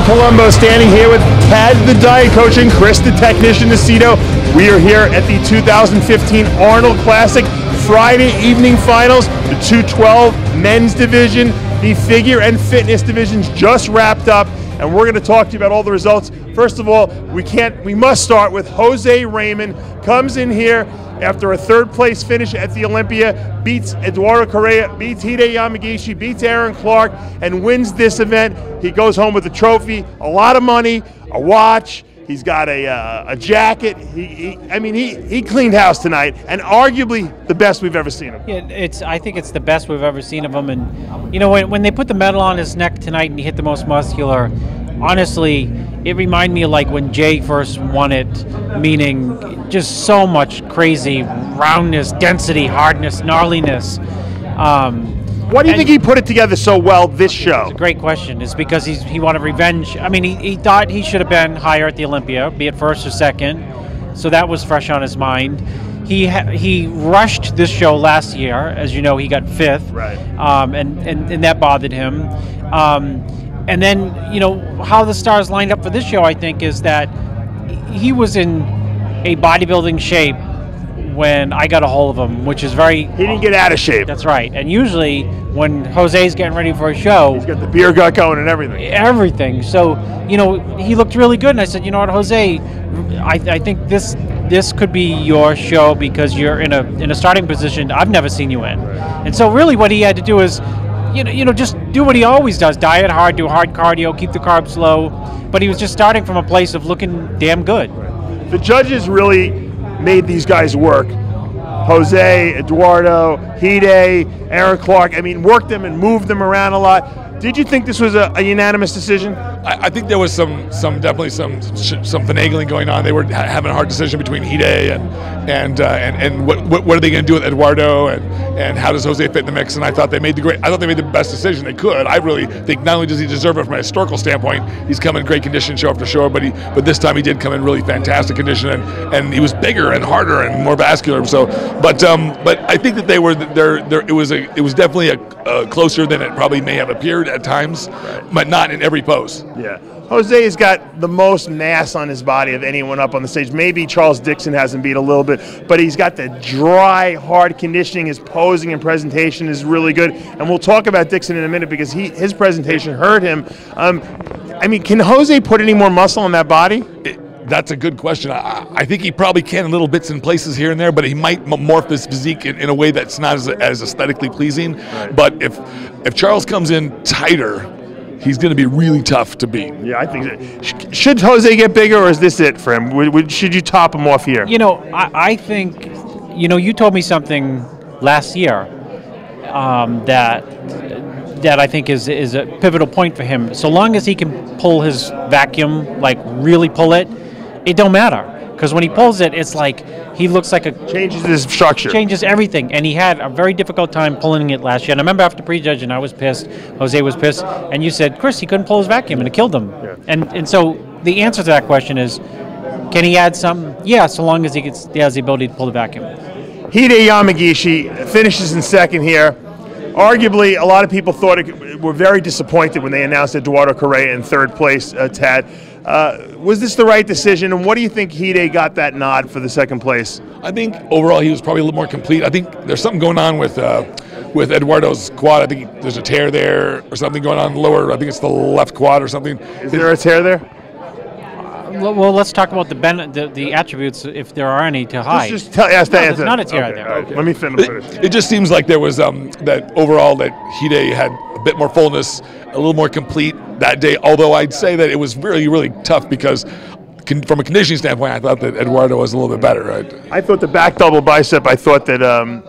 Palumbo standing here with Tad the diet coach and Chris the technician Aceto. We are here at the 2015 Arnold Classic Friday evening finals. The 212 men's division, the figure and fitness divisions just wrapped up, and we're going to talk to you about all the results. First of all, we must start with Jose Raymond. Comes in here after a third place finish at the Olympia, beats Eduardo Correa, beats Hide Yamagishi, beats Aaron Clark, and wins this event. He goes home with a trophy, a lot of money, a watch. He's got a jacket. He cleaned house tonight, and arguably the best we've ever seen him. Yeah, I think it's the best we've ever seen of him. And you know, when they put the medal on his neck tonight and he hit the most muscular, honestly, it reminded me of like when Jay first won it, meaning just so much crazy roundness, density, hardness, gnarliness. Why do you think he put it together so well this show? It's a great question. It's because he wanted revenge. I mean, he thought he should have been higher at the Olympia, be it first or second. So that was fresh on his mind. He rushed this show last year. As you know, he got fifth. Right. And that bothered him. And then, you know, how the stars lined up for this show, I think, is that he was in a bodybuilding shape when I got a hold of him, which is very... He didn't get out of shape. That's right. And usually when Jose's getting ready for a show... He's got the beer gut going and everything. Everything. So, you know, he looked really good. And I said, you know what, Jose, I think this could be your show because you're in a starting position I've never seen you in. Right. And so really what he had to do is... You know, just do what he always does. Diet hard, do hard cardio, keep the carbs low. But he was just starting from a place of looking damn good. Right. The judges really made these guys work. Jose, Eduardo, Hide, Aaron Clark. I mean, worked them and moved them around a lot. Did you think this was a unanimous decision? I think there was definitely some finagling going on. They were having a hard decision between Hide and what are they going to do with Eduardo and how does Jose fit in the mix? And I thought they made the best decision they could. I really think not only does he deserve it from a historical standpoint, he's come in great condition show after show, but this time he did come in really fantastic condition and he was bigger and harder and more vascular. So, but I think that they were there. It was definitely a closer than it probably may have appeared at times, right, but not in every pose. Yeah. Jose has got the most mass on his body of anyone up on the stage. Maybe Charles Dixon hasn't beat a little bit, but he's got the dry, hard conditioning. His posing and presentation is really good. And we'll talk about Dixon in a minute because his presentation hurt him. I mean, can Jose put any more muscle on that body? That's a good question. I think he probably can in little bits and places here and there, but he might morph his physique in a way that's not as aesthetically pleasing. Right. But if Charles comes in tighter, he's going to be really tough to beat. Yeah, I think so. Should Jose get bigger, or is this it for him? Should you top him off here? You know, I think, you know, you told me something last year that I think is a pivotal point for him. So long as he can pull his vacuum, like really pull it, it don't matter. Because when he pulls it, it's like he looks like changes his structure. Changes everything. And he had a very difficult time pulling it last year. And I remember after prejudging, I was pissed. Jose was pissed. And you said, Chris, he couldn't pull his vacuum and it killed him. Yeah. And so the answer to that question is, can he add something? Yeah, so long as he has the ability to pull the vacuum. Hide Yamagishi finishes in second here. Arguably, a lot of people were very disappointed when they announced Eduardo Correa in third place, Tad. Was this the right decision, and what do you think Hide got that nod for the second place? I think overall he was probably a little more complete. I think there's something going on with Eduardo's quad. I think there's a tear there or something going on lower. I think it's the left quad or something. Is there a tear there? Well, let's talk about the attributes, if there are any, to hide. Just tell us the answer. There's not a tear there. Okay. Let me finish. It just seems like there was that overall that Hide had a bit more fullness, a little more complete that day. Although I'd say that it was really, really tough because from a conditioning standpoint, I thought that Eduardo was a little bit better. Right? I thought the back double bicep. I thought that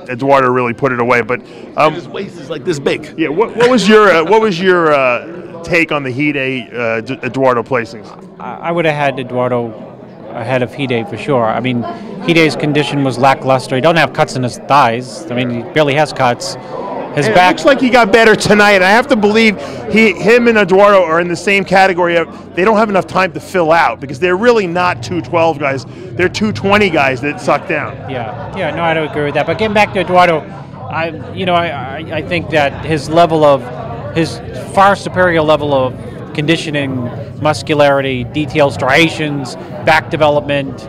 Eduardo really put it away, but his waist is like this big. Yeah. What was your take on the Hide Eduardo placings? I would have had Eduardo ahead of Hide for sure. I mean, Hide's condition was lackluster. He don't have cuts in his thighs. I mean, he barely has cuts. His and back it looks like he got better tonight. I have to believe him and Eduardo are in the same category. They don't have enough time to fill out because they're really not 212 guys. They're 220 guys that suck down. Yeah. No, I don't agree with that. But getting back to Eduardo, I think that his far superior level of conditioning, muscularity, detailed striations, back development.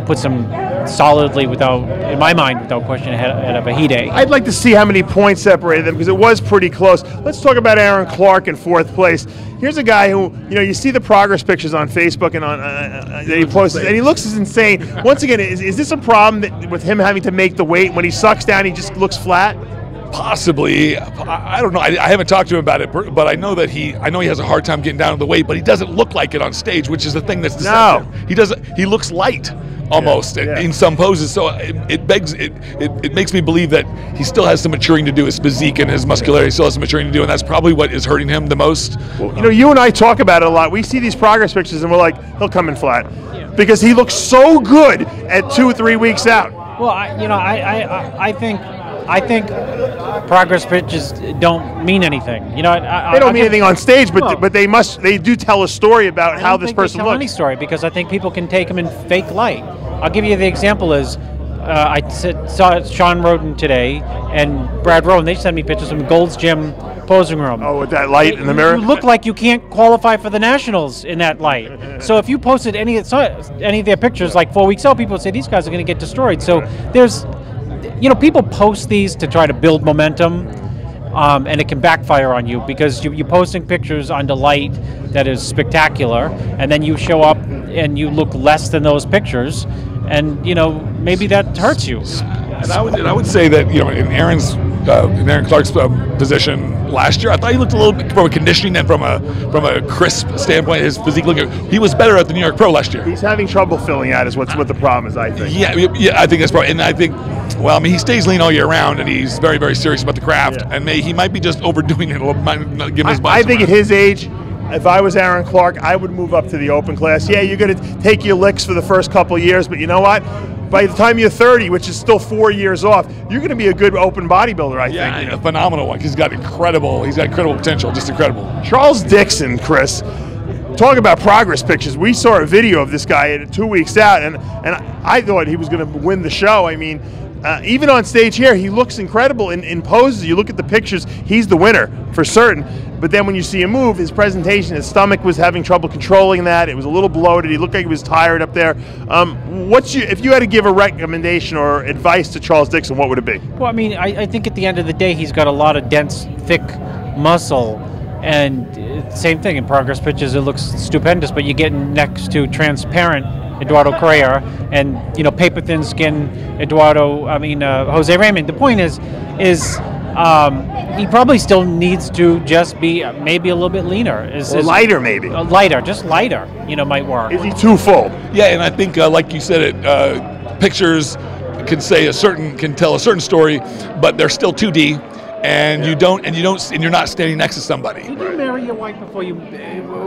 Puts him solidly in my mind, without question, ahead of Ahide. I'd like to see how many points separated them because it was pretty close. Let's talk about Aaron Clark in 4th place. Here's a guy who, you see the progress pictures on Facebook and on that he posts, and he looks as insane. Once again, is this a problem with him having to make the weight? When he sucks down, he just looks flat? Possibly. I don't know. I haven't talked to him about it, but I know that he has a hard time getting down to the weight, but he doesn't look like it on stage, which is the thing that's deceptive. No. He looks light almost in some poses, so it makes me believe that he still has some maturing to do. His physique and his muscularity still has some maturing to do, and that's probably what is hurting him the most. Well, you and I talk about it a lot. We see these progress pictures and we're like, he'll come in flat because he looks so good at 2 or 3 weeks out. Well, I think progress pictures don't mean anything. They don't mean anything on stage, but they do tell a story about how this person looks. Any story, because I think people can take them in fake light. I'll give you the example is I saw Sean Roden today and Brad Rowan. They sent me pictures from Gold's Gym posing room. Oh, with that light in the mirror? You look like you can't qualify for the Nationals in that light. So if you posted any of their pictures like 4 weeks out, people would say these guys are going to get destroyed. So there's... people post these to try to build momentum, and it can backfire on you because you're posting pictures under light that is spectacular, and then you show up and you look less than those pictures, and maybe that hurts you. And I would say that in Aaron Clark's position last year, I thought he looked a little bit from a conditioning and from a crisp standpoint. His physique he was better at the New York Pro last year. He's having trouble filling out, is what the problem is, I think. Yeah, I think that's probably, and I think. Well, he stays lean all year round, and he's very, very serious about the craft. And he might be just overdoing it a little. I think at his age, if I was Aaron Clark, I would move up to the open class. Yeah, you're going to take your licks for the first couple of years, but you know what? By the time you're 30, which is still 4 years off, you're going to be a good open bodybuilder, I think. Yeah, a phenomenal one. He's got incredible potential, just incredible. Charles Dixon, Chris. Talk about progress pictures. We saw a video of this guy at 2 weeks out, and I thought he was going to win the show. I mean, even on stage here, he looks incredible in poses. You look at the pictures, he's the winner for certain. But then when you see him move, his presentation, his stomach was having trouble controlling that. It was a little bloated. He looked like he was tired up there. If you had to give a recommendation or advice to Charles Dixon, what would it be? Well, I think at the end of the day, he's got a lot of dense, thick muscle. And same thing in progress pictures, it looks stupendous, but you get next to transparent Eduardo Correa and paper thin skin Jose Raymond. The point is he probably still needs to just be maybe a little bit leaner. Or lighter, maybe. Just lighter, might work. Is he too full? Yeah, and I think like you said, pictures can tell a certain story, but they're still 2D. And you're not standing next to somebody. Did you marry your wife before you?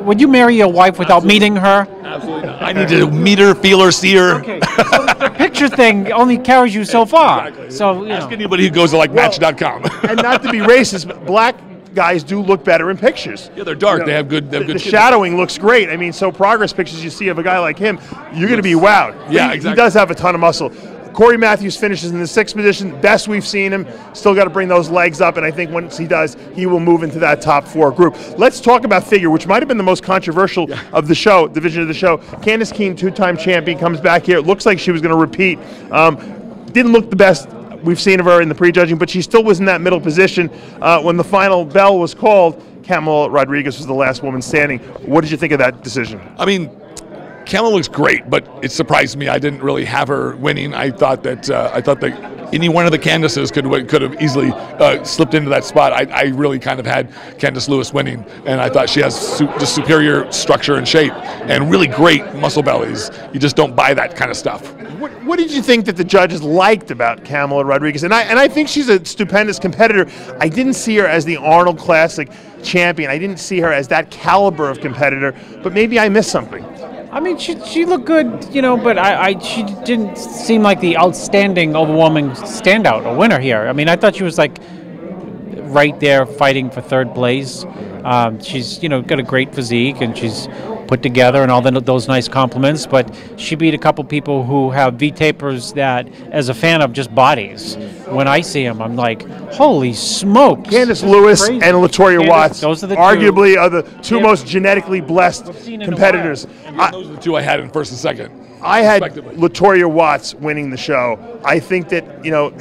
Would you marry your wife without meeting her? Absolutely not. I need to meet her, feel her, see her. Okay. So the picture thing only carries you so far. Exactly. So ask anybody who goes to Match.com. And not to be racist, but black guys do look better in pictures. Yeah, they're dark. They have good. The shadowing looks great. So progress pictures you see of a guy like him, you're going to be wowed. Yeah, exactly. He does have a ton of muscle. Corey Matthews finishes in the 6th position, best we've seen him. Still got to bring those legs up, and I think once he does, he will move into that top 4 group. Let's talk about figure, which might have been the most controversial of the show, division of the show. Candace Keene, 2-time champion, comes back here. It looks like she was going to repeat. Didn't look the best we've seen of her in the prejudging, but she still was in that middle position. When the final bell was called, Kamala Rodriguez was the last woman standing. What did you think of that decision? Kamala looks great, but it surprised me. I didn't really have her winning. I thought that any one of the Candaces could have easily slipped into that spot. I really kind of had Candace Lewis winning, and I thought she has just superior structure and shape and really great muscle bellies. You just don't buy that kind of stuff. What did you think that the judges liked about Kamala Rodriguez? And I think she's a stupendous competitor. I didn't see her as the Arnold Classic champion. I didn't see her as that caliber of competitor, but maybe I missed something. She looked good, but she didn't seem like the outstanding, overwhelming standout or winner here. I thought she was right there fighting for 3rd place. She's got a great physique, and she's put together and all those nice compliments. But she beat a couple people who have V-tapers that, as a fan of just bodies, when I see them, I'm like, holy smokes. Candice Lewis and Latoya Watts, those are the arguably are the two most genetically blessed competitors. Those are the two I had in first and second. I had Latoya Watts winning the show. I think that,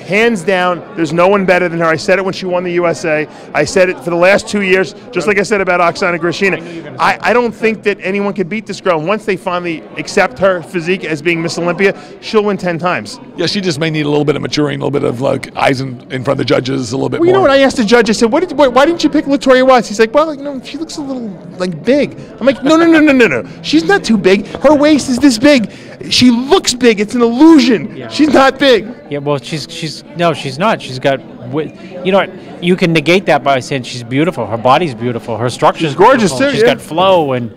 hands down, there's no one better than her. I said it when she won the USA. I said it for the last 2 years, just like I said about Oksana Grishina. I don't think that anyone could beat this girl. And once they finally accept her physique as being Miss Olympia, she'll win 10 times. Yeah, she just may need a little bit of maturing, a little bit of eyes in front of the judges, a little bit more. You know what? I asked the judge, I said, why didn't you pick Latoya Watts? He's like, well, she looks a little, big. I'm like, no. She's not too big. Her waist is this big. She looks big. It's an illusion. Yeah. She's not big. Yeah, well, she's not. She's got, you know what? You can negate that by saying she's beautiful. Her body's beautiful. Her structure's gorgeous too. She's got flow, and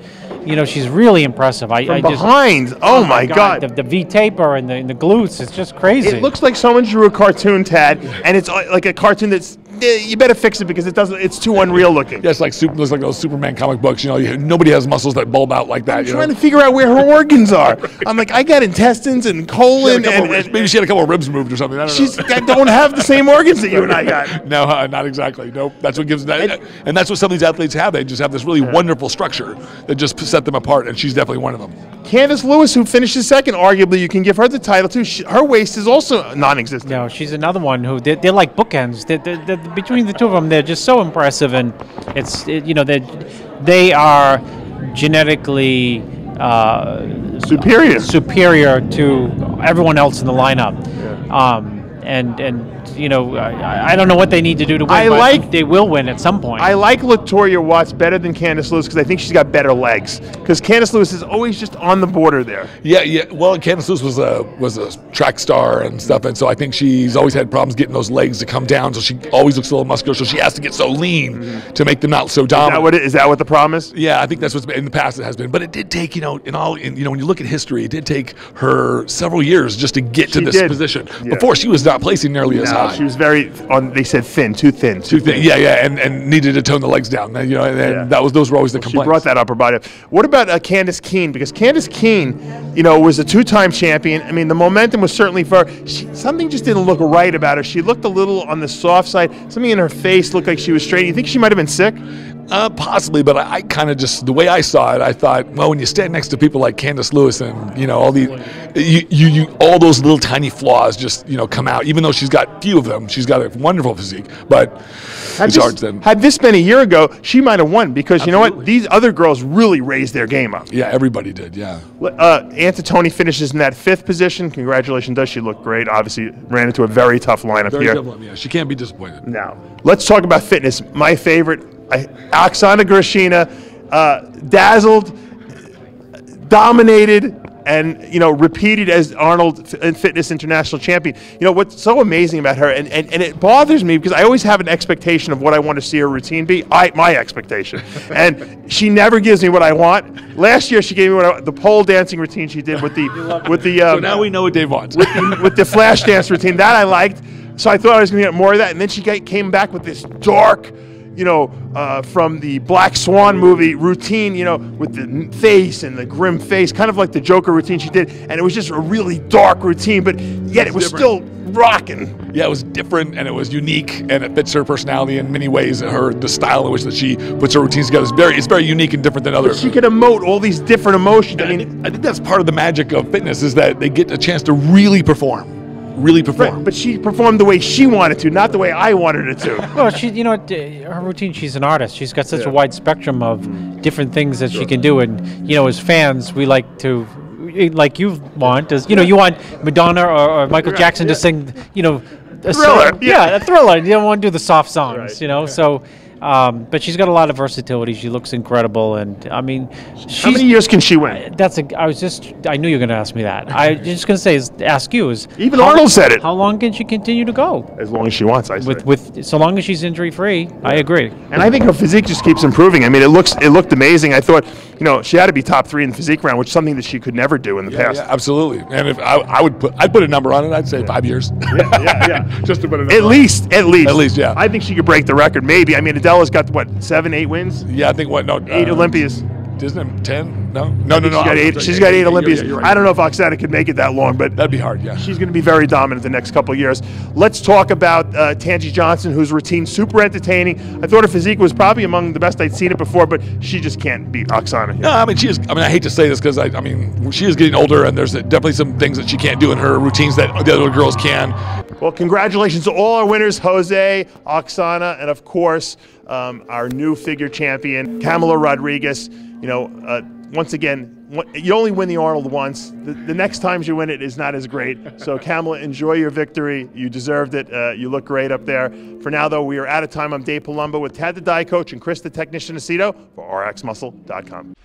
she's really impressive. From behind, oh my God. The V-taper and the glutes, it's just crazy. It looks like someone drew a cartoon, Tad, and it's like a cartoon that's. You better fix it because it's too unreal looking. Yeah, it's like looks like those Superman comic books. Nobody has muscles that bulb out like that. I'm trying to figure out where her organs are. I'm like, I got intestines and colon, and maybe she had a couple of ribs moved or something. I don't have the same organs that you and I got. No, not exactly. Nope. That's what gives that, and that's what some of these athletes have. They just have this really wonderful structure that just set them apart, and she's definitely one of them. Candice Lewis, who finishes second, arguably you can give her the title too. Her waist is also non-existent. No, she's another one who they're like bookends. They're, between the two of them, they're just so impressive, and they are genetically superior to everyone else in the lineup. Yeah. I don't know what they need to do to win, but they will win at some point. I like Latoya Watts better than Candice Lewis because I think she's got better legs. Because Candice Lewis is always just on the border there. Yeah. Well, Candice Lewis was a track star and stuff, and so I think she's always had problems getting those legs to come down. So she always looks a little muscular. So she has to get so lean to make them not so dominant. Is that what the problem is? Yeah, I think that's what's been, in the past it has been. But it did take when you look at history, it did take her several years just to get to this position. Yeah. Before she was not placing nearly as high. She was very they said too thin. Yeah, and needed to tone the legs down. Those were always the complaints. She brought that upper body up. What about Candice Keene? Because Candice Keene, was a two-time champion. I mean, the momentum was certainly for her. Something just didn't look right about her. She looked a little on the soft side. Something in her face looked like she was straight. You think she might have been sick? Possibly, but I kind of just, the way I saw it, I thought, well, when you stand next to people like Candice Lewis and all these, all those little tiny flaws just come out. Even though she's got few of them, she's got a wonderful physique. But it's hard to. Had this been a year ago, she might have won because Absolutely. You know what? These other girls really raised their game up. Yeah, everybody did. Yeah. Antitoni finishes in that 5th position. Congratulations, does she look great? Obviously, ran into a very tough lineup here. Tough, yeah, she can't be disappointed. Now, let's talk about fitness. My favorite. Oksana Grishina, dazzled, dominated, and repeated as Arnold Fitness International Champion. What's so amazing about her, and it bothers me because I always have an expectation of what I want to see her routine be. My expectation, and she never gives me what I want. Last year she gave me the pole dancing routine she did with the So now we know what Dave wants. with the flash dance routine that I liked. So I thought I was going to get more of that, and then she came back with this dark. From the Black Swan movie routine, with the face and the grim face, kind of like the Joker routine she did. And it was just a really dark routine, but yet it was still rocking. Yeah, it was different and it was unique and it fits her personality in many ways. The style in which that she puts her routines together is very unique and different than others. She can emote all these different emotions. I think that's part of the magic of fitness is that they get a chance to really perform. Right, but she performed the way she wanted to, not the way I wanted her to. Well, her routine, she's an artist. She's got such a wide spectrum of different things that she can do. And, as fans, we like to, like you want, you want Madonna or Michael Jackson to sing, a Thriller. A Thriller. You don't want to do the soft songs, Right. So... but she's got a lot of versatility. She looks incredible, and I mean, how many years can she win? I knew you were going to ask me that. I was just going to ask you even Arnold said it. How long can she continue to go? As long as she wants, I say. With so long as she's injury free, I agree. And I think her physique just keeps improving. I mean, it looked amazing. I thought, she had to be top 3 in the physique round, which is something that she could never do in the past. Yeah, absolutely. And if I'd put a number on it, I'd say 5 years. Yeah. Just to put a number. At least, yeah. I think she could break the record. Maybe. I mean, Adela's got 7, 8 wins. Yeah, I think 8 Olympias. Isn't it 10? No. She's got 8. She's got 8 Olympians. You're right. I don't know if Aceto could make it that long, but That'd be hard, yeah. she's going to be very dominant the next couple of years. Let's talk about Tangi Johnson, whose routine super entertaining. I thought her physique was probably among the best I'd seen it before, but she just can't beat Oksana here. No, I mean, I hate to say this because I mean, she is getting older, and there's definitely some things that she can't do in her routines that the other girls can. Well, congratulations to all our winners, Jose, Oksana, and of course, our new figure champion, Kamala Rodriguez. You know, once again, you only win the Arnold once. The next times you win it is not as great. So, Kamala, enjoy your victory. You deserved it. You look great up there. For now, though, we are out of time. I'm Dave Palumbo with Tad the Diet Coach and Chris the Technician Aceto for RxMuscle.com.